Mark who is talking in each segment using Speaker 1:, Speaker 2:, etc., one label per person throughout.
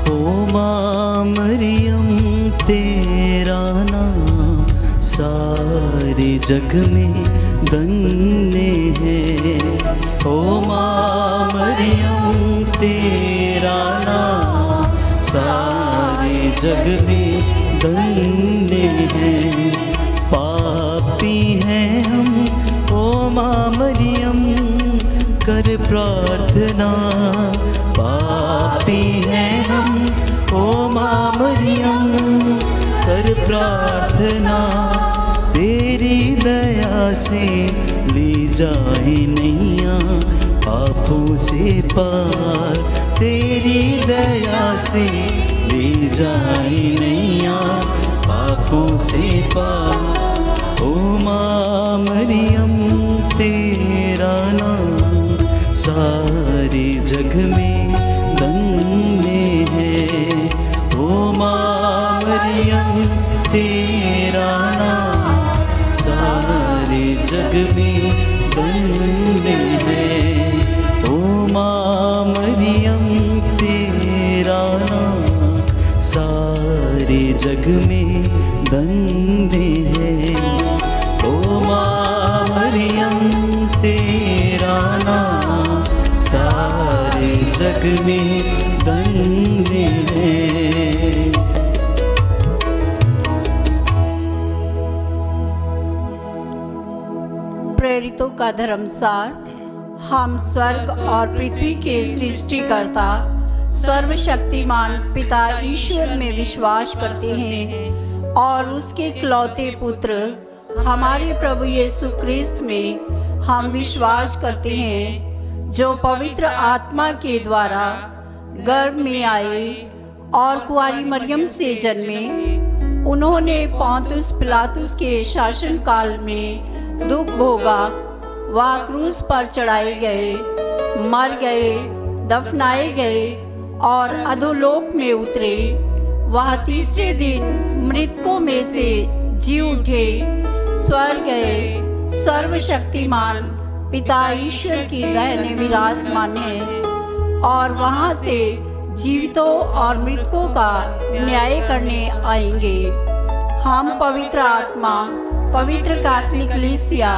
Speaker 1: ओ माँ मरियम तेरा नाम सारे जग में धन्य है। ओ माँ मरियम तेरा नाम सारे जग में धन्य है। पापी हैं हम ओ माँ मरियम कर प्रार्थना। पापी हैं हम ओ माँ मरियम कर प्रार्थना। तेरी दया से ली जाए नैया पापों से पार। तेरी दया से ली जाए नैया पापों से पार। ओ माँ मरियम तेरा नाम सारे जग में धन्य है। ओ माँ मरियम तेरा नाम सारे जग में धन्य है। ओ माँ मरियम तेरा नाम सारे जग में धन्य है। ओ माँ मरियम तेरा नाम सारे जग में धन्य है।
Speaker 2: प्रेरितों का धर्मसार। हम स्वर्ग और पृथ्वी के सृष्टिकर्ता सर्वशक्तिमान पिता ईश्वर में विश्वास करते हैं और उसके इकलौते पुत्र हमारे प्रभु यीशु क्रिस्त में हम विश्वास करते हैं, जो पवित्र आत्मा के द्वारा गर्भ में आए और कुंवारी मरियम से जन्मे। उन्होंने पोंतुस पिलातुस के शासन काल में दुख भोगा, वह क्रूस पर चढ़ाए गए, मर गए, दफनाए गए और अधोलोक में उतरे। वह तीसरे दिन मृतकों में से जी उठे, स्वर्ग गए, सर्वशक्तिमान पिता ईश्वर की दाहिने विराजमान है और वहां से जीवितों और मृतकों का न्याय करने आएंगे। हम पवित्र आत्मा, पवित्र कैथोलिक कलीसिया,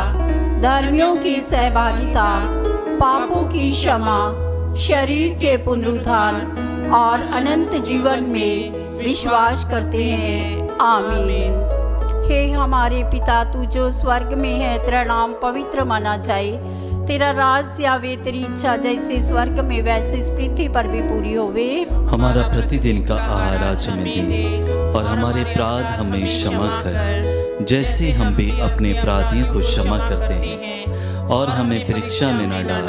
Speaker 2: धर्मियों की सहभागिता, पापों की क्षमा, शरीर के पुनरुत्थान और अनंत जीवन में विश्वास करते हैं। आमीन। हे हमारे पिता, तू जो स्वर्ग में है, तेरा नाम पवित्र माना जाए। तेरा राज्य आवे, तेरी इच्छा जैसे स्वर्ग में वैसे इस पृथ्वी पर भी पूरी होवे।
Speaker 1: हमारा प्रतिदिन का आहार आज हमें दे और हमारे अपराध हमें क्षमा कर, जैसे हम भी अपने अपराधियों को क्षमा करते हैं। और हमें परीक्षा में न डाल,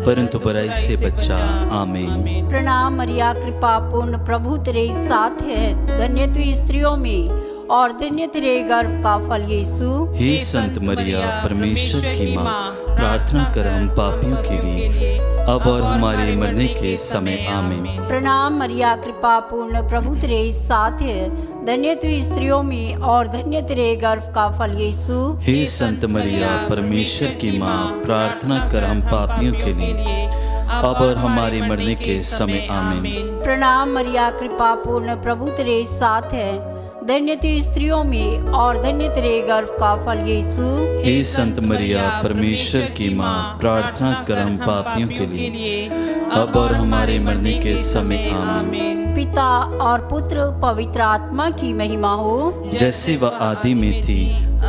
Speaker 1: परंतु बुराई से बचा। आमीन।
Speaker 2: प्रणाम मरिया, कृपा पूर्ण प्रभु तेरे साथ है। धन्य तू स्त्रियों में और धन्य तेरे गर्भ का फल यीशु।
Speaker 1: हे संत मरिया, परमेश्वर की माँ, प्रार्थना कर हम पापियों के लिए अब और हमारे मरने के समय। आमीन।
Speaker 2: प्रणाम मरिया, कृपा पूर्ण प्रभु तेरे साथ है। धन्य तू स्त्रियों में और धन्य तेरे गर्भ का फल यीशु।
Speaker 1: हे संत मरिया, परमेश्वर की माँ, प्रार्थना कर हम पापियों के लिए अब और हमारे मरने के समय। आमीन।
Speaker 2: प्रणाम मरिया, कृपा पूर्ण प्रभु तेरे साथ है। धन्य तू स्त्रियों में और धन्य तेरे गर्भ का फल यीशु।
Speaker 1: हे संत मरिया, परमेश्वर की माँ, प्रार्थना कर हम पापियों के लिए अब और हमारे मरने के समय। आमीन।
Speaker 2: पिता और पुत्र पवित्र आत्मा की महिमा हो,
Speaker 1: जैसे वह आदि में थी,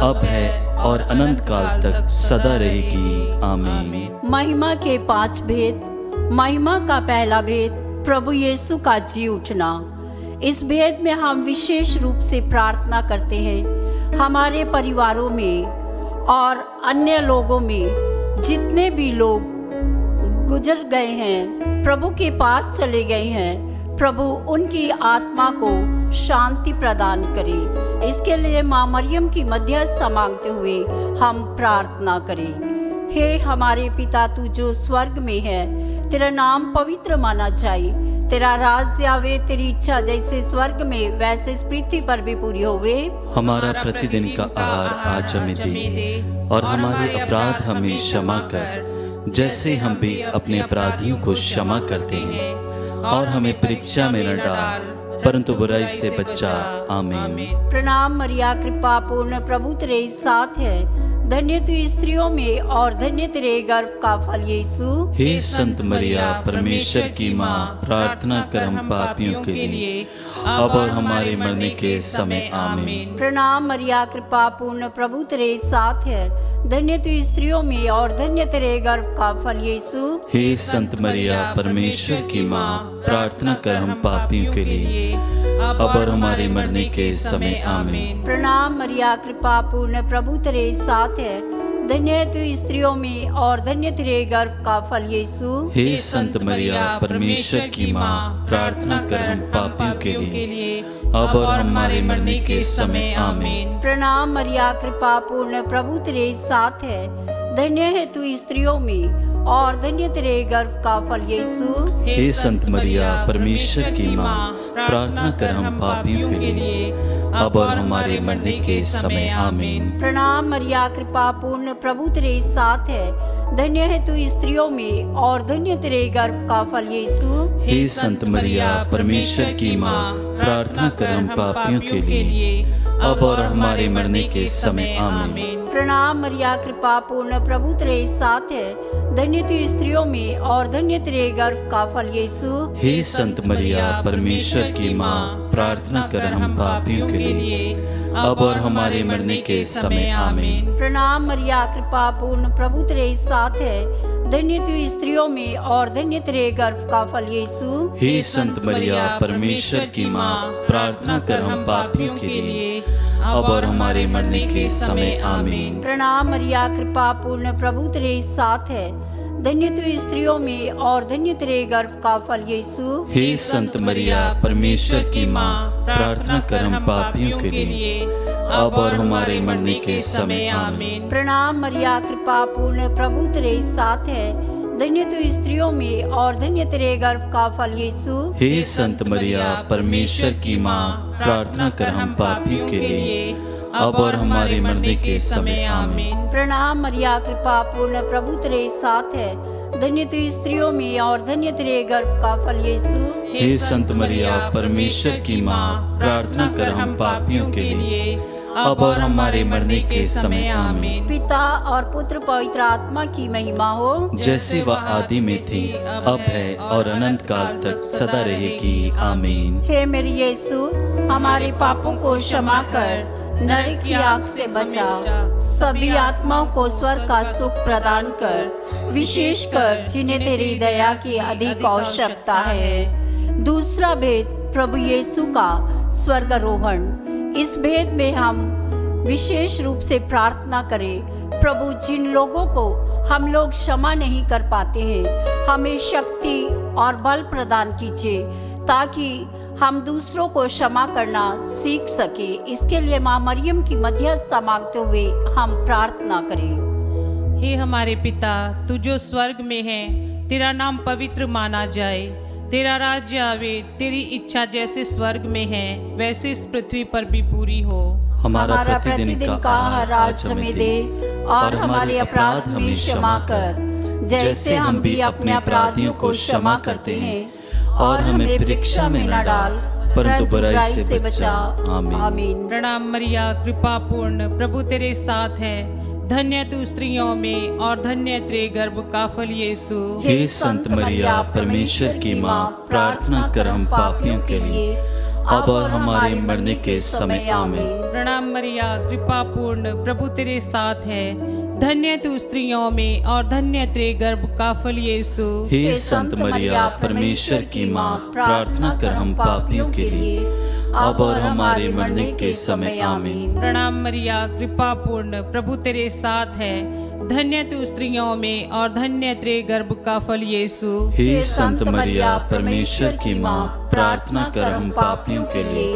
Speaker 1: अब है और अनंत काल तक सदा रहेगी। आमीन।
Speaker 2: महिमा के 5 भेद। महिमा का पहला भेद, प्रभु यीशु का जी उठना। इस भेद में हम विशेष रूप से प्रार्थना करते हैं हमारे परिवारों में और अन्य लोगों में जितने भी लोग गुजर गए हैं, प्रभु के पास चले गए हैं, प्रभु उनकी आत्मा को शांति प्रदान करे। इसके लिए माँ मरियम की मध्यस्थता मांगते हुए हम प्रार्थना करें। हे हमारे पिता, तू जो स्वर्ग में है, तेरा नाम पवित्र माना जाए। तेरा राज्य आवे, तेरी इच्छा जैसे स्वर्ग में वैसे इस पृथ्वी पर भी पूरी होवे।
Speaker 1: हमारा प्रतिदिन का आहार आज हमें दे और हमारे अपराध हमें क्षमा कर, जैसे हम भी अपने अपराधियों को क्षमा करते हैं। और हमें परीक्षा में न डाल, परंतु बुराई से बचा। आमीन।
Speaker 2: प्रणाम मरिया, कृपा पूर्ण, प्रभु तेरे साथ है, धन्य तू स्त्रियों में और धन्य तेरे गर्भ का फल यीशु।
Speaker 1: हे संत मरिया, परमेश्वर की माँ, प्रार्थना कर हम पापियों के लिए, अब और हमारे मरने के समय। आमीन।
Speaker 2: प्रणाम मरिया, कृपा पूर्ण, प्रभु तेरे साथ है, धन्य तू स्त्रियों में और धन्य तेरे गर्भ का फल यीशु।
Speaker 1: हे संत मरिया, परमेश्वर की माँ, प्रार्थना कर हम पापियों के लिए, अब और हमारे मरने के समय। आमीन।
Speaker 2: प्रणाम मरिया, कृपा पूर्ण, प्रभु तेरे साथ है, धन्य है तू स्त्रियों में और धन्य तेरे गर्भ का फल यीशु।
Speaker 1: हे संत मरिया, परमेश्वर की माँ, प्रार्थना कर हम पापियों के लिए, अब और हमारे मरने के समय। आमीन।
Speaker 2: प्रणाम मरिया, कृपा पूर्ण, प्रभु तेरे साथ है, धन्य है तू स्त्रियों में और धन्य तेरे गर्भ का फल यीशु।
Speaker 1: हे संत मरिया, परमेश्वर की माँ, प्रार्थना कर हम पापियों के लिए, अब और हमारे मरने के समय। आमीन।
Speaker 2: प्रणाम मरिया, कृपा पूर्ण, प्रभु तेरे साथ है, धन्य है तू स्त्रियों में और धन्य तेरे गर्भ का फल यीशु।
Speaker 1: हे संत मरिया, परमेश्वर की माँ, प्रार्थना कर हम पापियों के लिए, अब और हमारे मरने के समय। आमीन।
Speaker 2: प्रणाम मरिया, कृपा पूर्ण, प्रभु तेरे साथ है, धन्य तू स्त्रियों में और धन्य तेरे गर्भ का फल यीशु।
Speaker 1: हे संत मरिया, परमेश्वर की माँ, प्रार्थना कर हम पापियों के लिए, अब और हमारे मरने के समय। आमीन।
Speaker 2: प्रणाम मरिया, कृपा पूर्ण, प्रभु तेरे साथ है, धन्य तू स्त्रियों में और धन्य तेरे गर्भ का फल यीशु।
Speaker 1: हे संत मरिया, परमेश्वर की माँ, प्रार्थना कर हम पापियों के लिए, अब और हमारे मरने के समय। आमीन।
Speaker 2: प्रणाम मरिया, कृपा पूर्ण, प्रभु तेरे साथ है, धन्य तू स्त्रियों में और धन्य तेरे गर्भ का फल यीशु।
Speaker 1: हे संत मरिया, परमेश्वर की माँ, प्रार्थना कर हम पापियों के लिए, अब और हमारे मरने के समय। आमीन।
Speaker 2: प्रणाम मरिया, कृपा पूर्ण, प्रभु तेरे साथ है, धन्य तू स्त्रियों में और धन्य तेरे गर्भ का फल यीशु।
Speaker 1: हे संत मरिया, परमेश्वर की माँ, प्रार्थना कर हम पापियों के लिए, अब और हमारे मरने के समय। आमीन।
Speaker 2: प्रणाम मरिया, कृपा पूर्ण, प्रभु तेरे साथ है, धन्य तू स्त्रियों में और धन्य तेरे गर्भ का फल यीशु।
Speaker 1: हे संत मरिया, परमेश्वर की माँ, प्रार्थना कर हम पापियों के लिए, अब और हमारे मरने के समय। आमीन।
Speaker 2: पिता और पुत्र पवित्र आत्मा की महिमा हो,
Speaker 1: जैसे वह आदि में थी, अब है और अनंत काल तक सदा रहेगी। आमीन।
Speaker 2: हे मेरे यीशु, हमारे पापों को क्षमा कर, नरक की आग से बचा, सभी आत्माओं को स्वर्ग का सुख प्रदान कर, विशेषकर जिन्हें तेरी दया की अधिक आवश्यकता है। दूसरा भेद, प्रभु यीशु का स्वर्गारोहण। इस भेद में हम विशेष रूप से प्रार्थना करें, प्रभु जिन लोगों को हम लोग क्षमा नहीं कर पाते हैं, हमें शक्ति और बल प्रदान कीजिए ताकि हम दूसरों को क्षमा करना सीख सके। इसके लिए माँ मरियम की मध्यस्थता मांगते हुए हम प्रार्थना करें।
Speaker 3: हे हमारे पिता, तू जो स्वर्ग में है, तेरा नाम पवित्र माना जाए, तेरा राज्य आवे, तेरी इच्छा जैसे स्वर्ग में है वैसे इस पृथ्वी पर भी पूरी हो।
Speaker 2: हमारा प्रतिदिन का आहार आज हमें दे और हमारे अपराध हमें क्षमा कर, जैसे हम भी अपने अपराधियों को क्षमा करते हैं, और हमें परीक्षा में न डाल, परंतु बुराई से बचा। आमीन।
Speaker 3: प्रणाम मरिया, कृपा पूर्ण, प्रभु तेरे साथ है, धन्य तू स्त्रियों में और धन्य तेरे गर्भ का फल यीशु।
Speaker 1: हे संत मरिया, परमेश्वर की माँ, प्रार्थना कर हम पापियों के लिए, अब और हमारे मरने के समय। आमीन।
Speaker 3: प्रणाम मरिया, कृपा पूर्ण, प्रभु तेरे साथ है, धन्य तू स्त्रियों में और धन्य तेरे गर्भ का फल यीशु।
Speaker 1: हे संत मरिया, परमेश्वर की माँ, प्रार्थना कर हम पापियों के लिए, अब और हमारे मरने के समय। आमीन।
Speaker 3: प्रणाम मरिया, कृपा पूर्ण, प्रभु तेरे साथ है, धन्य तू स्त्रियों में और धन्य तेरे गर्भ का फल यीशु।
Speaker 1: हे संत मरिया, परमेश्वर की माँ, प्रार्थना कर हम पापियों के लिए,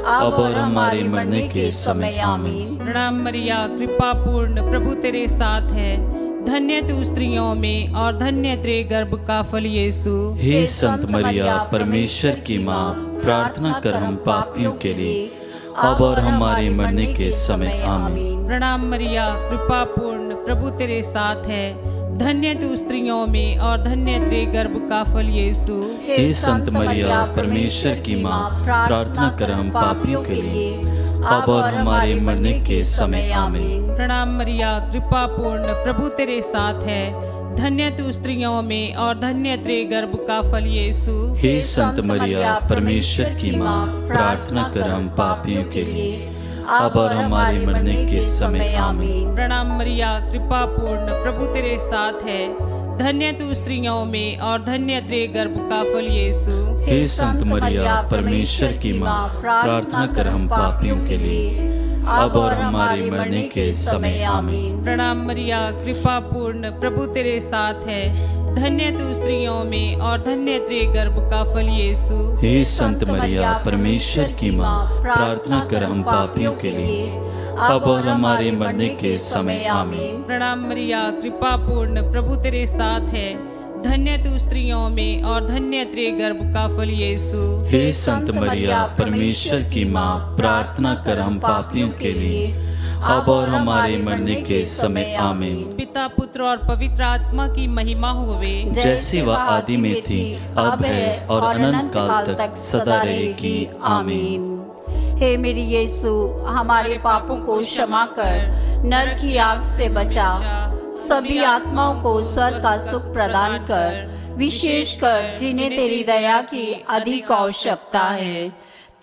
Speaker 1: अब और हमारे मरने के समय। आमीन।
Speaker 3: प्रणाम मरिया, कृपा पूर्ण, प्रभु तेरे साथ है, धन्य तू स्त्रियों में और धन्य तेरे गर्भ का फल यीशु।
Speaker 1: हे संत मरिया, परमेश्वर की माँ, प्रार्थना कर हम पापियों के लिए, अब और हमारे मरने के समय। आमीन।
Speaker 3: प्रणाम मरिया, कृपा पूर्ण, प्रभु तेरे साथ है, धन्य तू स्त्रियों में और धन्य तेरे गर्भ का फल यीशु।
Speaker 1: हे संत मरिया परमेश्वर की माँ, प्रार्थना कर हम पापियों के लिए, अब और हमारे मरने के समय आमीन।
Speaker 3: प्रणाम मरिया, कृपा पूर्ण, प्रभु तेरे साथ है। धन्य तू स्त्रियों में और धन्य तेरे गर्भ का फल यीशु।
Speaker 1: हे संत मरिया परमेश्वर की माँ, प्रार्थना कर हम पापियों के लिए, अब और हमारे मरने के समय आमीन।
Speaker 3: प्रणाम मरिया, कृपा पूर्ण, प्रभु तेरे साथ है। धन्य तू स्त्रियों में और धन्य तेरे गर्भ का फल यीशु।
Speaker 1: हे संत मरिया परमेश्वर की माँ, प्रार्थना कर हम पापियों के लिए, अब और हमारे मरने के समय आमीन।
Speaker 3: प्रणाम मरिया, कृपा पूर्ण, प्रभु तेरे साथ है। धन्य तू स्त्रियों में और धन्य तेरे गर्भ का फल यीशु।
Speaker 1: हे संत मरिया परमेश्वर की माँ, प्रार्थना कर हम पापियों के लिए, अब और हमारे मरने के समय आमीन।
Speaker 3: प्रणाम मरिया, कृपा पूर्ण, प्रभु तेरे साथ है। धन्य तू स्त्रियों में और धन्य तेरे गर्भ का फल यीशु।
Speaker 1: हे संत मरिया परमेश्वर की माँ, प्रार्थना कर हम पापियों के लिए, अब और हमारे मरने के समय आमीन।
Speaker 3: पिता, पुत्र और पवित्र आत्मा की महिमा होवे,
Speaker 1: जैसे वह आदि में थी, अब है और अनंत काल तक सदा रहेगी आमीन।
Speaker 2: हे मेरी यीशु, हमारे पापों को क्षमा कर, नरक की आग से बचा, सभी आत्माओं को स्वर्ग का सुख प्रदान कर, विशेषकर जिन्हें तेरी दया की अधिक आवश्यकता है।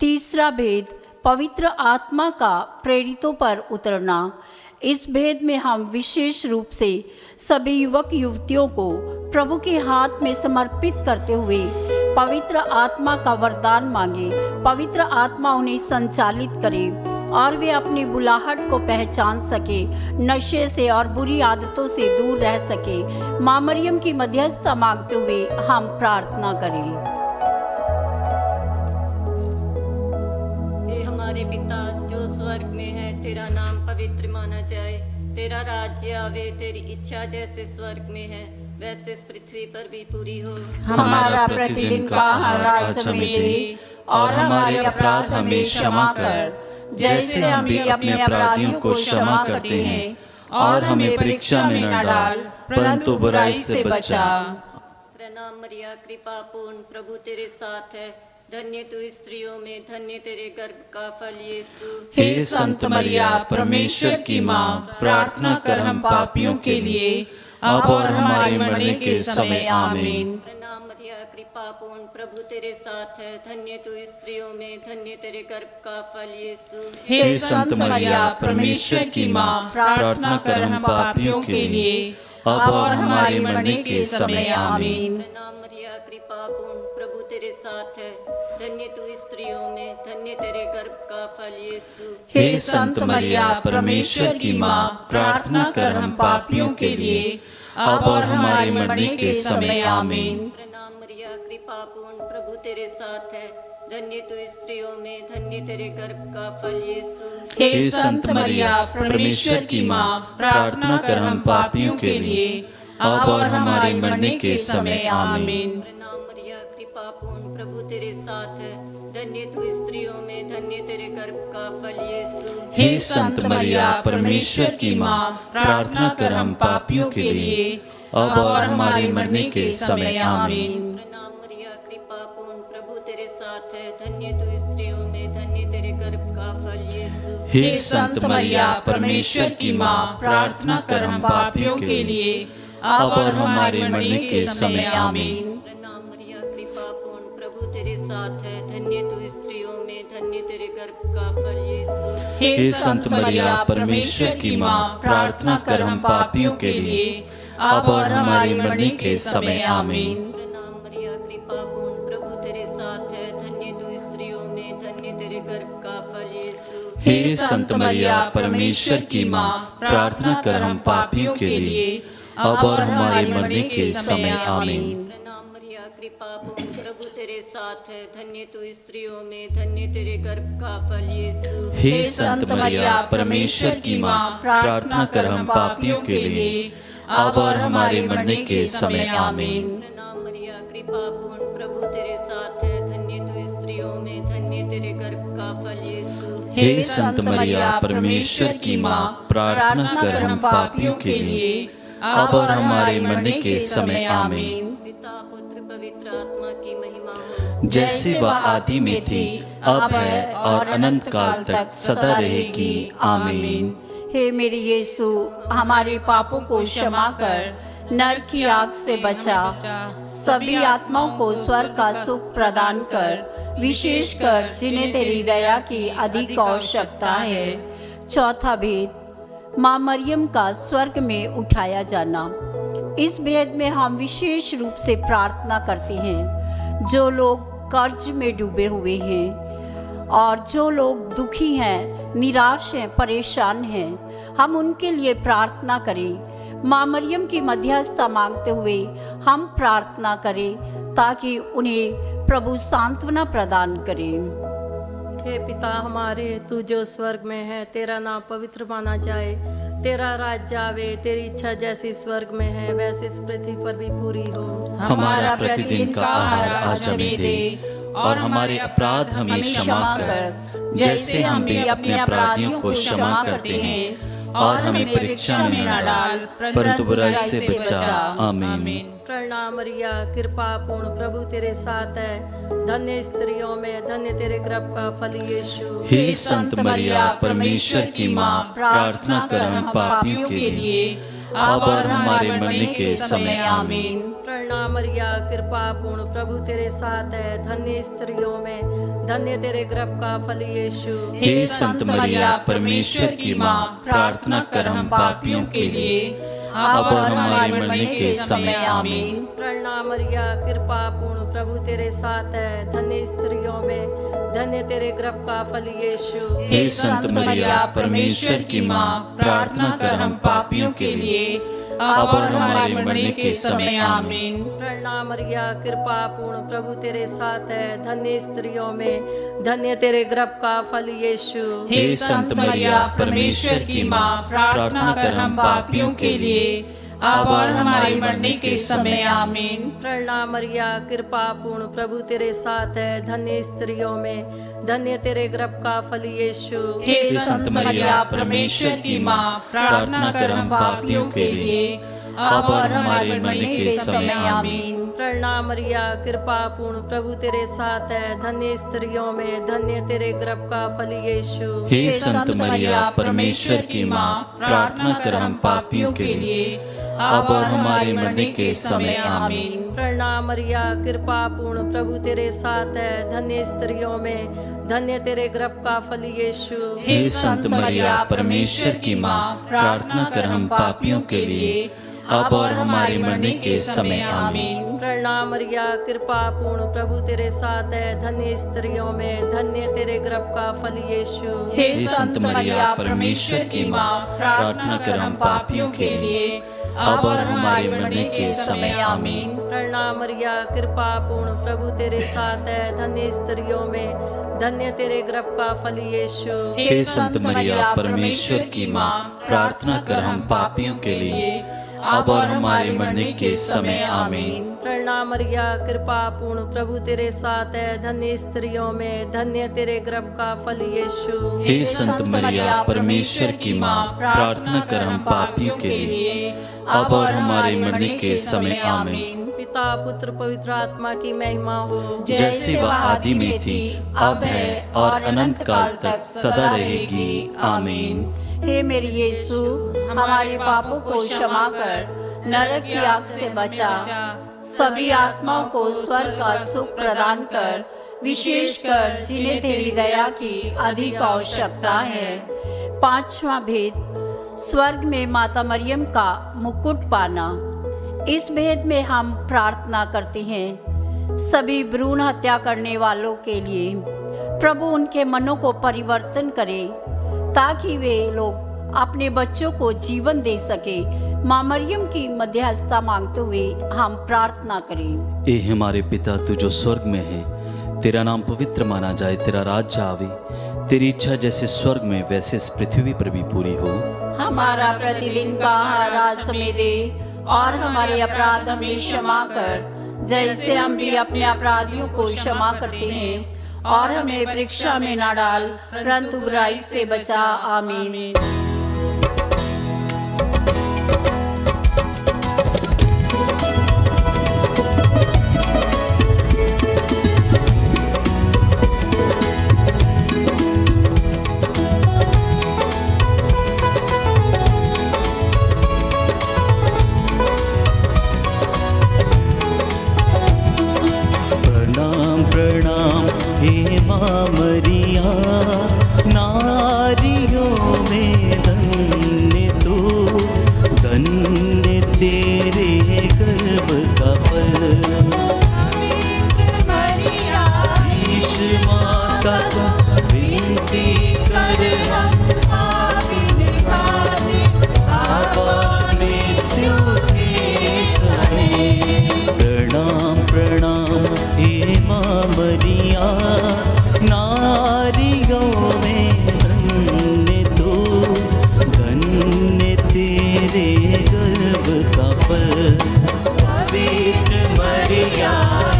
Speaker 2: तीसरा भेद, पवित्र आत्मा का प्रेरितों पर उतरना। इस भेद में हम विशेष रूप से सभी युवक युवतियों को प्रभु के हाथ में समर्पित करते हुए पवित्र आत्मा का वरदान मांगे। पवित्र आत्मा उन्हें संचालित करे और वे अपनी बुलाहट को पहचान सके, नशे से और बुरी आदतों से दूर रह सके। माँ मरियम की मध्यस्थता मांगते हुए हम प्रार्थना करें।
Speaker 4: हमारे पिता जो स्वर्ग में है, तेरा नाम पवित्र माना जाए, तेरा राज्य आवे, तेरी इच्छा जैसे स्वर्ग में है वैसे इस पृथ्वी पर भी पूरी हो।
Speaker 2: हमारा प्रतिदिन का आहार आज हमें दे, और हमारे अपराध हमें क्षमा कर, जैसे हम भी अपने अपराधियों को क्षमा करते हैं, और हमें परीक्षा में न डाल, परंतु बुराई से बचा।
Speaker 4: प्रणाम मरिया, कृपा पूर्ण, प्रभु तेरे साथ है। धन्य तू स्त्रियों में, धन्य तेरे गर्भ का फल यीशु।
Speaker 1: हे संत मरिया परमेश्वर की माँ, प्रार्थना कर हम पापियों के लिए, अब और हमारे मरने के समय आमीन।
Speaker 4: प्रणाम मरिया, कृपा पूर्ण, प्रभु तेरे साथ है। धन्य तू स्त्रियों में, धन्य तेरे गर्भ का फल यीशु।
Speaker 1: हे संत मरिया परमेश्वर की माँ, प्रार्थना कर हम पापियों के लिए, अब और हमारे मरने के समय आमीन।
Speaker 4: प्रणाम मरिया, कृपा पूर्ण, प्रभु तेरे साथ है। धन्य तू स्त्रियों में, धन्य तेरे गर्भ का फल यीशु।
Speaker 1: हे संत मरिया परमेश्वर की माँ, प्रार्थना कर हम पापियों के लिए, अब और हमारे मरने के समय आमीन।
Speaker 4: प्रणाम मरिया, कृपा पूर्ण, प्रभु तेरे साथ है। धन्य तू स्त्रियों में, धन्य तेरे गर्भ का फल यीशु।
Speaker 1: हे संत मरिया परमेश्वर की माँ, प्रार्थना कर हम पापियों के लिए, अब और हमारे मरने के समय आमीन।
Speaker 4: प्रणाम मरिया, कृपा पूर्ण, प्रभु तेरे साथ है। धन्य तू स्त्रियों में, धन्य तेरे गर्भ का फल यीशु।
Speaker 1: हे संत मरिया परमेश्वर की माँ, प्रार्थना कर हम पापियों के लिए, अब और हमारे मरने के समय आमीन।
Speaker 4: प्रणाम मरिया, कृपा पूर्ण, प्रभु तेरे साथ है। धन्य तू स्त्रियों में, धन्य तेरे गर्भ का फल यीशु।
Speaker 1: हे संत मरिया परमेश्वर की माँ, प्रार्थना कर हम पापियों के लिए, अब और हमारे मरने के समय आमीन।
Speaker 4: प्रणाम मरिया, कृपा पूर्ण, प्रभु तेरे साथ है। धन्य तू स्त्रियों में, धन्य तेरे गर्भ का फल यीशु।
Speaker 1: हे संत मरिया परमेश्वर की माँ, प्रार्थना कर हम पापियों के लिए, अब और हमारे मरने के समय आमीन।
Speaker 4: प्रणाम मरिया, कृपा पूर्ण, प्रभु तेरे साथ है। धन्य तू स्त्रियों में, धन्य तेरे गर्भ का फल यीशु।
Speaker 1: हे संत मरिया परमेश्वर की माँ, प्रार्थना कर हम पापियों के लिए, अब और हमारे मरने के समय आमीन।
Speaker 4: प्रणाम मरिया, कृपा पूर्ण, प्रभु तेरे साथ है। धन्य तू स्त्रियों में, धन्य तेरे गर्भ का फल यीशु।
Speaker 1: हे संत मरिया परमेश्वर की माँ, प्रार्थना कर हम पापियों के लिए, अब और हमारे मरने के समय आमीन।
Speaker 4: प्रणाम मरिया, कृपा पूर्ण, प्रभु तेरे साथ है। धन्य तू स्त्रियों में, धन्य तेरे गर्भ का फल यीशु।
Speaker 1: हे संत मरिया परमेश्वर की माँ, प्रार्थना कर हम पापियों के लिए, अब और हमारे मरने के समय आमीन।
Speaker 4: पिता पुत्र पवित्र आत्मा की महिमा हो,
Speaker 1: जैसे वह आदि में थी, अब है और अनंत काल तक सदा रहेगी। आमीन।
Speaker 2: हे मेरे यीशु, हमारे पापों को क्षमा कर, नरक की आग से बचा, सभी आत्माओं को स्वर्ग का सुख प्रदान कर, विशेषकर जिन्हें तेरी दया की अधिक आवश्यकता है। चौथा भेद, माँ मरियम का स्वर्ग में उठाया जाना। इस भेद में हम विशेष रूप से प्रार्थना करते हैं जो लोग कर्ज में डूबे हुए हैं और जो लोग दुखी हैं, निराश हैं, परेशान हैं। हम उनके लिए प्रार्थना करें। माँ मरियम की मध्यस्थता मांगते हुए हम प्रार्थना करें ताकि उन्हें प्रभु सांत्वना प्रदान करें।
Speaker 5: हे पिता हमारे, तू जो स्वर्ग में है, तेरा नाम पवित्र माना जाए, तेरा राज्य आवे, तेरी इच्छा जैसी स्वर्ग में है वैसे इस पृथ्वी पर भी पूरी हो।
Speaker 1: हमारा प्रतिदिन का आहार आज हमें दे, और हमारे अपराध हमें क्षमा कर, जैसे हम भी अपने अपराधियों को क्षमा करते हैं, और हमें परीक्षा में न डाल, परंतु बुराई से बचा। आमीन।
Speaker 5: प्रणाम मरिया, कृपा पूर्ण प्रभु तेरे साथ है, धन्य स्त्रियों में धन्य तेरे गर्भ का फल यीशु।
Speaker 1: हे संत मरिया, परमेश्वर की माँ, प्रार्थना कर हम पापियों के लिए, अब और हमारे मरने के समय। आमीन।
Speaker 5: प्रणाम मरिया, कृपा पूर्ण प्रभु तेरे साथ है, धन्य स्त्रियों में धन्य तेरे गर्भ का फल यीशु।
Speaker 1: हे संत मरिया, परमेश्वर की माँ, प्रार्थना कर हम पापियों के लिए, अब और हमारे मरने के समय। आमीन।
Speaker 5: प्रणाम मरिया, कृपा पूर्ण प्रभु तेरे साथ है, धन्य स्त्रियों में धन्य तेरे गर्भ का फल यीशु।
Speaker 1: हे संत मरिया, परमेश्वर की माँ, प्रार्थना कर हम पापियों के लिए, अब और हमारे मरने के समय। आमीन।
Speaker 5: प्रणाम मरिया, कृपा पूर्ण प्रभु तेरे साथ है, धन्य स्त्रियों में धन्य तेरे गर्भ का फल यीशु।
Speaker 1: हे संत मरिया, परमेश्वर की माँ, प्रार्थना कर हम पापियों के लिए, अब और हमारे मरने के समय। आमीन।
Speaker 5: प्रणाम मरिया, कृपा पूर्ण प्रभु तेरे साथ है, धन्य स्त्रियों में धन्य तेरे गर्भ का फल यीशु।
Speaker 1: हे संत मरिया, परमेश्वर की माँ, प्रार्थना कर हम पापियों के लिए, अब और हमारे मरने के समय। आमीन।
Speaker 5: प्रणाम मरिया, कृपा पूर्ण प्रभु तेरे साथ है, धन्य स्त्रियों में धन्य तेरे गर्भ का फल यीशु।
Speaker 1: हे संत मरिया, परमेश्वर की माँ, प्रार्थना कर हम पापियों के लिए, अब और हमारे मरने के समय। आमीन।
Speaker 5: प्रणाम मरिया, कृपा पूर्ण प्रभु तेरे साथ है, धन्य स्त्रियों में धन्य तेरे गर्भ का फल यीशु।
Speaker 1: हे संत मरिया, परमेश्वर की माँ, प्रार्थना कर हम पापियों के लिए, अब और हमारे मरने के समय। आमीन।
Speaker 5: प्रणाम मरिया, कृपा पूर्ण प्रभु तेरे साथ है, धन्य स्त्रियों में धन्य तेरे गर्भ का फल यीशु।
Speaker 1: हे संत मरिया, परमेश्वर की माँ, प्रार्थना कर हम पापियों के लिए, अब और हमारे मरने के समय। आमीन।
Speaker 5: प्रणाम मरिया, कृपा पूर्ण प्रभु तेरे साथ है, धन्य स्त्रियों में धन्य तेरे गर्भ का फल यीशु।
Speaker 1: हे संत मरिया, परमेश्वर की माँ, प्रार्थना कर हम पापियों के लिए, अब और हमारे मरने के समय। आमीन।
Speaker 5: प्रणाम मरिया, कृपा पूर्ण प्रभु तेरे साथ है, धन्य स्त्रियों में धन्य तेरे गर्भ का फल यीशु।
Speaker 1: हे संत मरिया, परमेश्वर की माँ, प्रार्थना कर हम पापियों के लिए, अब और हमारे मरने के समय। आमीन।
Speaker 5: पिता पुत्र पवित्र आत्मा की महिमा हो,
Speaker 1: जैसे वह आदि में थी, अब है और अनंत काल तक सदा रहेगी। आमीन।
Speaker 2: हे मेरे यीशु, हमारे पापों को क्षमा कर, नरक की आग से बचा, सभी आत्माओं को स्वर्ग का सुख प्रदान कर, विशेषकर जिन्हें तेरी दया की अधिक आवश्यकता है। पांचवा भेद, स्वर्ग में माता मरियम का मुकुट पाना। इस भेद में हम प्रार्थना करते हैं सभी भ्रूण हत्या करने वालों के लिए। प्रभु उनके मनों को परिवर्तन करे ताकि वे लोग अपने बच्चों को जीवन दे सके। माँ मरियम की मध्यस्थता मांगते हुए हम प्रार्थना करें।
Speaker 1: ए हमारे पिता, तू जो स्वर्ग में है, तेरा नाम पवित्र माना जाए, तेरा राज्य आवे, तेरी इच्छा जैसे स्वर्ग में वैसे इस पृथ्वी पर भी पूरी हो।
Speaker 2: हमारा प्रतिदिन का आहार आज हमें दे, और हमारे अपराध हमें क्षमा कर, जैसे हम भी अपने अपराधियों को क्षमा करते हैं, और हमें परीक्षा में न डाल, परंतु बुराई से बचा। आमीन।
Speaker 1: माँ मरिया, नारियों में धन्य तू, धन्य तेरे गर्भ का फल। ईश माता को विनती कर हम मृत्यु के समय। प्रणाम प्रणाम हे माँ मरिया, नारियों में धन्य तू, धन्य तेरे गर्भ का फल। पवित्र मरिया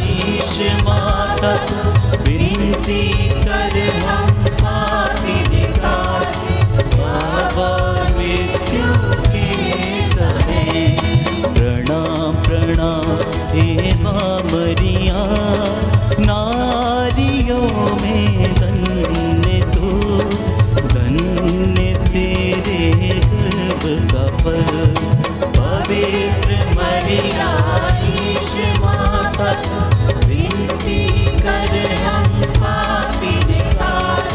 Speaker 1: ईश माता को विनती कर हम पापी विकास, बाबा मृत्यु के समय। प्रणाम प्रणाम हे माँ मरिया, नारियों में धन्य तू, धन्य तेरे गर्भ का फल। पवित्र मरिया ईश माता को विनती कर हम पापी विकास,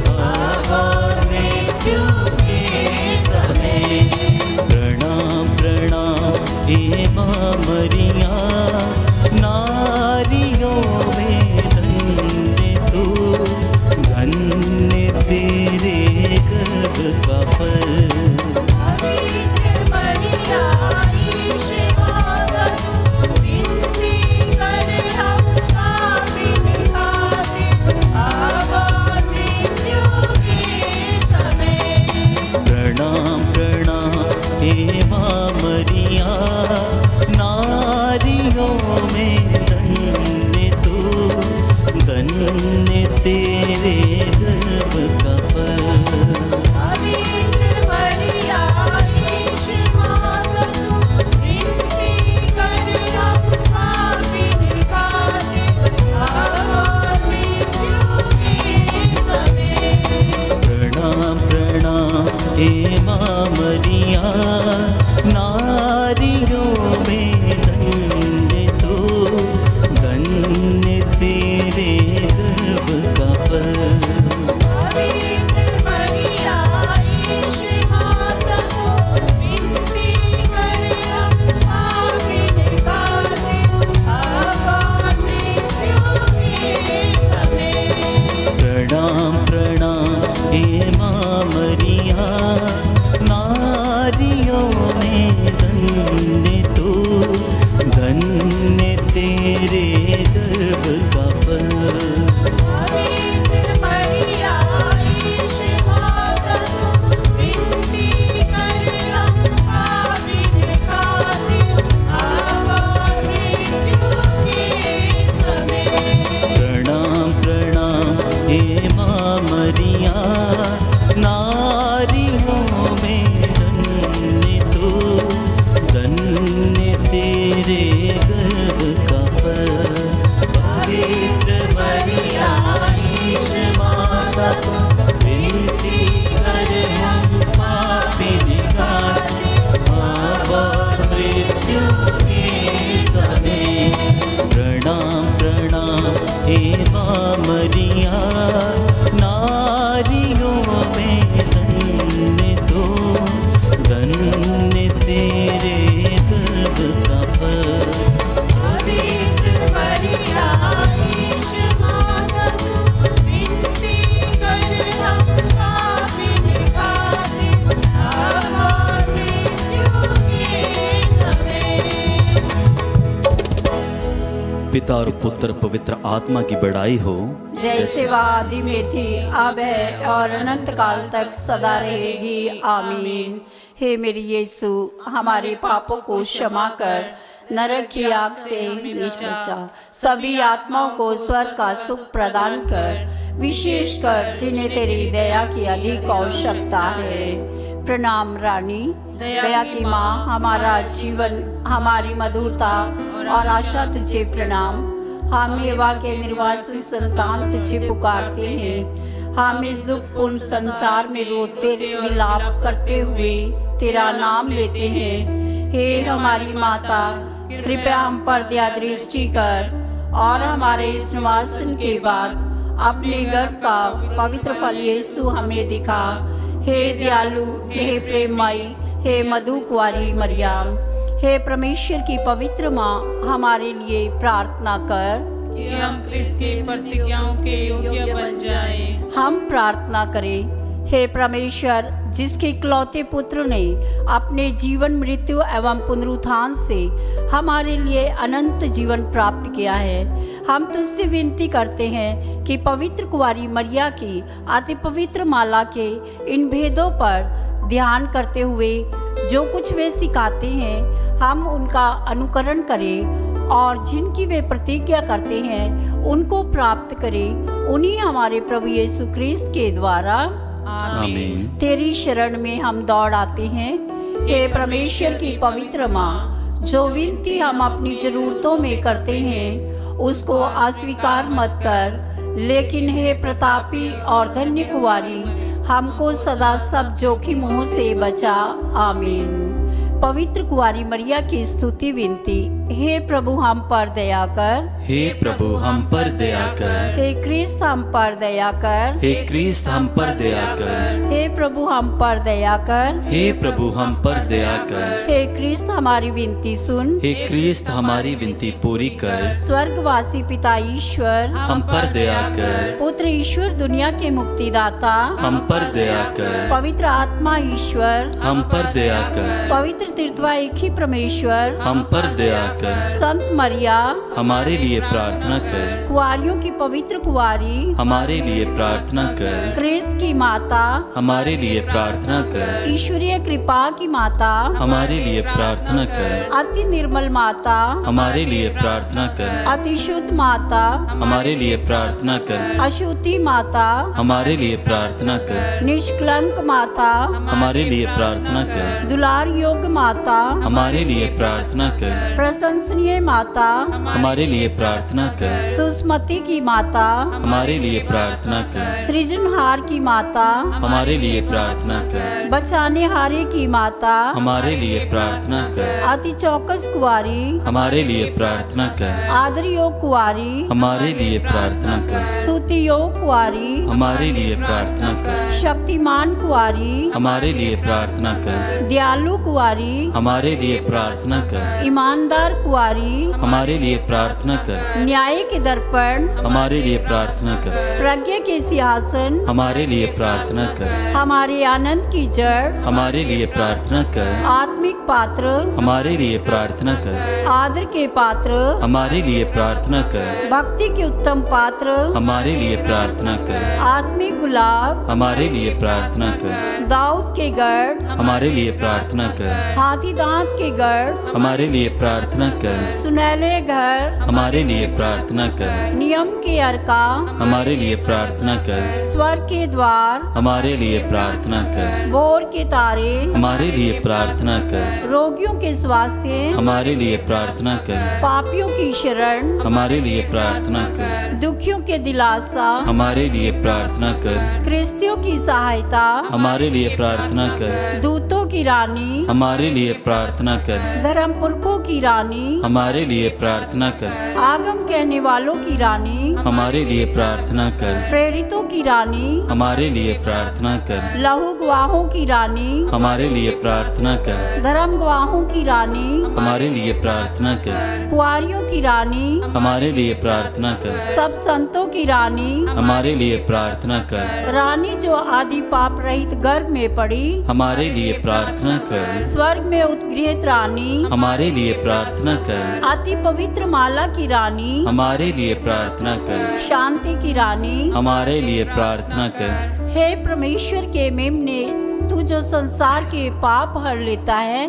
Speaker 1: बाबा मृत्यु के समय। प्रणाम प्रणाम हे माँ मरिया, नारियों में धन्य तू, धन्य तेरे गर्भ का फल। प्रणाम प्रणाम हे माँ मरिया, नारियों में धन्य तू, धन्य तेरे गर्भ का फल। प्रणाम प्रणाम हे माँ मरिया, नारियों में धन्य तू, धन्य तेरे गर्भ का फल। प्रणाम प्रणाम हे माँ मरिया, नारियों में धन्य तू, धन्य तेरे गर्भ का फल। प्रणाम प्रणाम हे माँ मरिया, नारियों में धन्य तू, धन्य तेरे गर्भ का फल। पवित्र मरिया ईश माता को विनती कर हम पापी विकास, बाबा मृत्यु के समय। प्रणाम प्रणाम हे माँ मरिया, नारियों में धन्य तू, धन्य तेरे गर्भ का फल। पवित्र मरिया ईश माता को विनती कर हम पापी विकास, बाबा मृत्यु के समय। पिता और पुत्र पवित्र आत्मा की बड़ाई हो,
Speaker 2: जैसे वह आदि में थी, अब है और अनंत काल तक सदा रहेगी। आमीन। हे मेरे यीशु, हमारे पापों को क्षमा कर, नरक की आग से मुझे बचा, सभी आत्माओं को स्वर्ग का सुख प्रदान कर, विशेषकर जिन्हें तेरी दया की अधिक आवश्यकता है। प्रणाम रानी, दया की माँ, हमारा जीवन, हमारी मधुरता और आशा तुझे प्रणाम। हम एवा के निर्वासन संतान तुझे पुकारते हैं। हम इस दुखपूर्ण संसार में रोते विलाप करते हुए तेरा नाम लेते हैं। हे हमारी माता, कृपया हम पर दया दृष्टि कर और हमारे इस निवासन के बाद अपने गर्भ का पवित्र फल यीशु हमें दिखा। हे दयालु, हे प्रेममयी, हे मधु कुंवारी मरियम, हे परमेश्वर की पवित्र माँ, हमारे लिए प्रार्थना कर
Speaker 3: कि हम क्रिस्त के प्रतिज्ञाओं के योग्य बन जाएं।
Speaker 2: हम प्रार्थना करें। हे परमेश्वर, जिसके इकलौते पुत्र ने अपने जीवन, मृत्यु एवं पुनरुत्थान से हमारे लिए अनंत जीवन प्राप्त किया है, हम तुझसे विनती करते हैं कि पवित्र कुंवारी मरिया की अति पवित्र माला के इन भेदों पर ध्यान करते हुए जो कुछ वे सिखाते हैं, हम उनका अनुकरण करें और जिनकी वे प्रतिज्ञा करते हैं उनको प्राप्त करें। उन्हीं हमारे प्रभु यीशु क्रिस्त के द्वारा
Speaker 1: आमीन।
Speaker 2: तेरी शरण में हम दौड़ आते हैं। हे परमेश्वर की पवित्र माँ, जो विनती हम अपनी जरूरतों में करते हैं उसको अस्वीकार मत कर, लेकिन हे प्रतापी और धन्य कुंवारी, हमको सदा सब जोखिमों से बचा। आमीन। पवित्र कुंवारी मरिया की स्तुति विनती। हे प्रभु हम पर दया कर,
Speaker 1: हे प्रभु हम पर दया कर,
Speaker 2: हे क्रिस्त हम पर दया कर,
Speaker 1: हे क्रिस्त हम पर दया कर,
Speaker 2: हे प्रभु हम पर दया कर,
Speaker 1: हे प्रभु हम पर दया कर,
Speaker 2: हे क्रिस्त हमारी विनती सुन,
Speaker 1: हे क्रिस्त हमारी विनती पूरी कर,
Speaker 2: स्वर्गवासी पिता ईश्वर
Speaker 1: हम पर दया कर,
Speaker 2: पुत्र ईश्वर दुनिया के मुक्तिदाता,
Speaker 1: हम पर दया कर,
Speaker 2: पवित्र आत्मा ईश्वर,
Speaker 1: हम पर दया कर,
Speaker 2: पवित्र तीर्थवा एक ही परमेश्वर,
Speaker 1: हम पर दया कर,
Speaker 2: संत मरिया,
Speaker 1: हमारे लिए प्रार्थना कर,
Speaker 2: कुंवारियों की पवित्र कुंवारी,
Speaker 1: हमारे लिए प्रार्थना कर,
Speaker 2: क्रिस्त की माता,
Speaker 1: हमारे लिए प्रार्थना कर,
Speaker 2: ईश्वरीय कृपा की माता,
Speaker 1: हमारे लिए प्रार्थना कर,
Speaker 2: अति निर्मल माता,
Speaker 1: हमारे लिए प्रार्थना कर,
Speaker 2: अति शुद्ध माता,
Speaker 1: हमारे लिए प्रार्थना कर,
Speaker 2: अशुद्धि माता,
Speaker 1: हमारे लिए प्रार्थना कर,
Speaker 2: निष्कलंक माता,
Speaker 1: हमारे लिए प्रार्थना कर,
Speaker 2: दुलार योग्य माता,
Speaker 1: हमारे लिए प्रार्थना कर,
Speaker 2: प्रशंसनीय माता,
Speaker 1: हमारे लिए प्रार्थना कर,
Speaker 2: सुस्मति की माता,
Speaker 1: हमारे लिए प्रार्थना कर,
Speaker 2: सृजनहार की माता,
Speaker 1: हमारे लिए प्रार्थना कर,
Speaker 2: बचाने हारे की माता,
Speaker 1: हमारे लिए प्रार्थना कर,
Speaker 2: अति चौकस कुंवारी,
Speaker 1: हमारे लिए प्रार्थना कर,
Speaker 2: आदर योग कुंवारी,
Speaker 1: हमारे लिए प्रार्थना कर,
Speaker 2: स्तुति योग कुंवारी,
Speaker 1: हमारे लिए प्रार्थना कर,
Speaker 2: शक्तिमान कुंवारी,
Speaker 1: हमारे लिए प्रार्थना कर,
Speaker 2: दयालु कुंवारी,
Speaker 1: हमारे लिए प्रार्थना कर,
Speaker 2: ईमानदार कुंवारी,
Speaker 1: हमारे लिए प्रार्थना कर,
Speaker 2: न्याय के दर्पण,
Speaker 1: हमारे लिए प्रार्थना कर,
Speaker 2: प्रज्ञा के सिंहासन,
Speaker 1: हमारे लिए प्रार्थना कर,
Speaker 2: हमारे आनंद की जड़,
Speaker 1: हमारे लिए प्रार्थना कर,
Speaker 2: आत्मिक पात्र,
Speaker 1: हमारे लिए प्रार्थना कर,
Speaker 2: आदर के पात्र,
Speaker 1: हमारे लिए प्रार्थना कर,
Speaker 2: भक्ति के उत्तम पात्र,
Speaker 1: हमारे लिए प्रार्थना कर,
Speaker 2: आत्मिक गुलाब,
Speaker 1: हमारे लिए प्रार्थना कर,
Speaker 2: दाऊद के गढ़,
Speaker 1: हमारे लिए प्रार्थना कर,
Speaker 2: हाथी दांत के गढ़,
Speaker 1: हमारे लिए प्रार्थना कर,
Speaker 2: सुनहले घर,
Speaker 1: हमारे लिए प्रार्थना कर,
Speaker 2: नियम के अर्का,
Speaker 1: हमारे लिए प्रार्थना कर,
Speaker 2: स्वर के द्वार,
Speaker 1: हमारे लिए प्रार्थना कर,
Speaker 2: भोर के तारे,
Speaker 1: हमारे लिए प्रार्थना कर,
Speaker 2: रोगियों के स्वास्थ्य,
Speaker 1: हमारे लिए प्रार्थना कर,
Speaker 2: पापियों की शरण,
Speaker 1: हमारे लिए प्रार्थना कर,
Speaker 2: दुखियों के दिलासा,
Speaker 1: हमारे लिए प्रार्थना कर,
Speaker 2: क्रिस्तियों की सहायता,
Speaker 1: हमारे लिए प्रार्थना कर,
Speaker 2: दूतों की रानी,
Speaker 1: हमारे लिए प्रार्थना कर,
Speaker 2: धर्म पुरखों की रानी,
Speaker 1: हमारे लिए प्रार्थना कर,
Speaker 2: आगम कहने वालों की रानी,
Speaker 1: हमारे लिए प्रार्थना कर,
Speaker 2: प्रेरितों की रानी,
Speaker 1: हमारे लिए प्रार्थना कर,
Speaker 2: लहू गवाहों की रानी,
Speaker 1: हमारे लिए प्रार्थना कर,
Speaker 2: धर्म गवाहों की रानी,
Speaker 1: हमारे लिए प्रार्थना कर,
Speaker 2: कुंवारियों की रानी,
Speaker 1: हमारे लिए प्रार्थना कर,
Speaker 2: सब संतों की रानी,
Speaker 1: हमारे लिए प्रार्थना कर,
Speaker 2: रानी जो आदि पाप रहित गर्भ में पड़ी,
Speaker 1: हमारे लिए प्रार्थना कर,
Speaker 2: स्वर्ग में उत्गृहित रानी,
Speaker 1: हमारे लिए प्रार्थना कर,
Speaker 2: अति पवित्र माला की रानी,
Speaker 1: हमारे लिए प्रार्थना कर,
Speaker 2: शांति की रानी,
Speaker 1: हमारे लिए प्रार्थना कर,
Speaker 2: हे परमेश्वर के मेमने, तू जो संसार के पाप हर लेता है,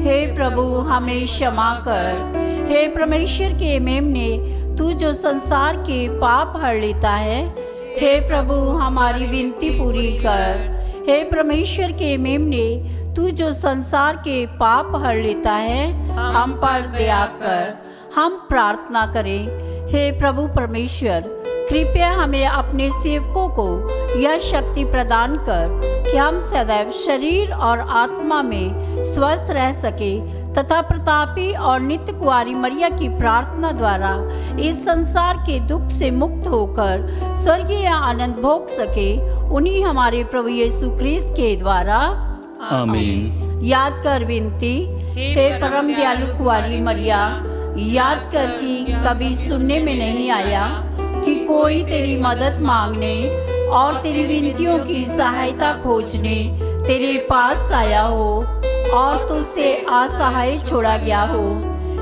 Speaker 2: हे प्रभु हमें क्षमा कर। हे परमेश्वर के मेमने, तू जो संसार के पाप हर लेता है, हे प्रभु हमारी विनती पूरी कर। हे परमेश्वर के मेमने, तू जो संसार के पाप हर लेता है, हम पर दया कर। हम प्रार्थना करें। हे प्रभु परमेश्वर, कृपया हमें अपने सेवकों को यह शक्ति प्रदान कर कि हम सदैव शरीर और आत्मा में स्वस्थ रह सके, तथा प्रतापी और नित्य कुंवारी मरिया की प्रार्थना द्वारा इस संसार के दुख से मुक्त होकर स्वर्गीय आनंद भोग सके, उन्हीं हमारे प्रभु यीशु क्रिस्त के द्वारा
Speaker 1: आमीन।
Speaker 2: याद कर विनती, हे परम दयालु कुंवारी मरिया, याद कर कि कभी सुनने में नहीं आया कि कोई तेरी मदद मांगने और तेरी विनतियों की सहायता खोजने तेरे पास आया हो और तुझसे असहाय छोड़ा गया हो।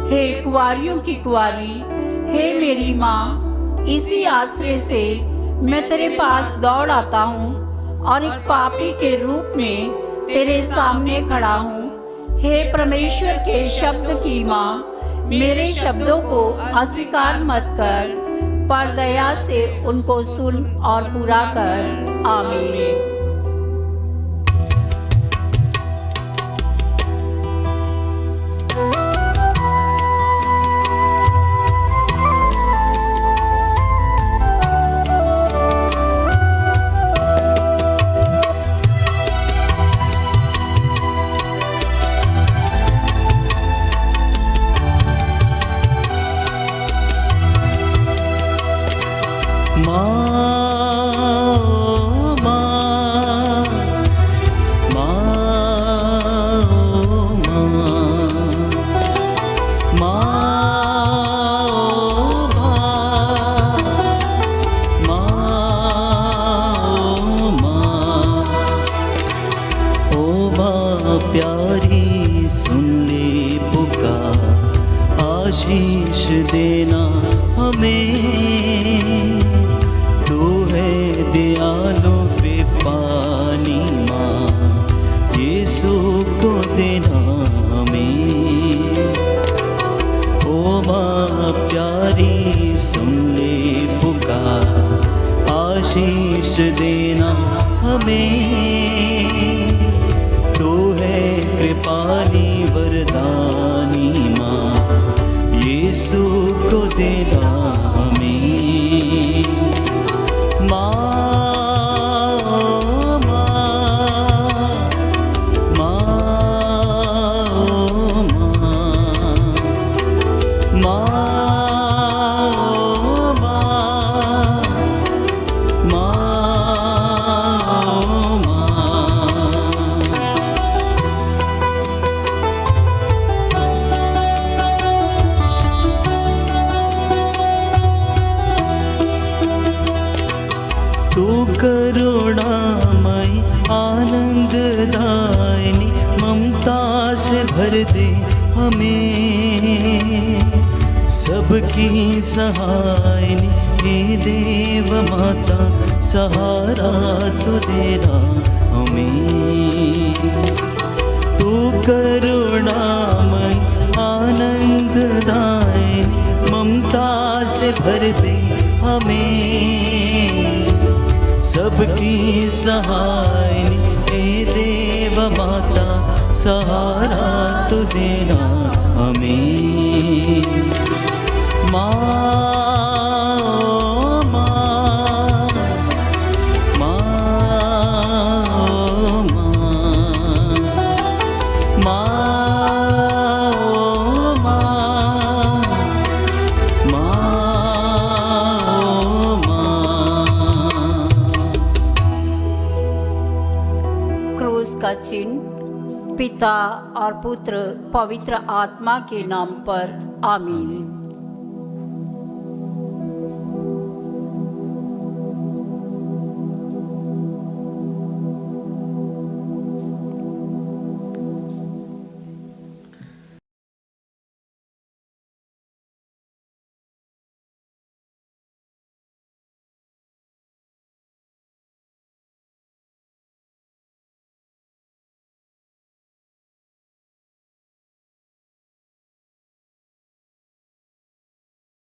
Speaker 2: हे कुंवारियों की कुंवारी, हे मेरी माँ, इसी आश्रय से मैं तेरे पास दौड़ आता हूँ और एक पापी के रूप में तेरे सामने खड़ा हूँ। हे परमेश्वर के शब्द की माँ, मेरे शब्दों को अस्वीकार मत कर, पर दया से उनको सुन और पूरा कर। आमीन।
Speaker 1: प्यारी सुन ले पुकार, आशीष देना हमें, तू है दयालु कृपानी माँ, यीशु को देना हमें। ओ माँ प्यारी सुन ले पुकार, आशीष देना हमें, तू है कृपानी वरदानी माँ, यीशु को देना हमें। माँ तू करुणामयी आनंददायिनी, ममता से भर दे हमें, सबकी सहायनी हे देव माता, सहारा तू देना हमें। तू करुणामयी आनंददायिनी, ममता से भर दे हमें, सबकी सहायनी हे देव माता, सहारा तू देना हमें। माँ
Speaker 2: का चिन्ह पिता और पुत्र पवित्र आत्मा के नाम पर। आमीन।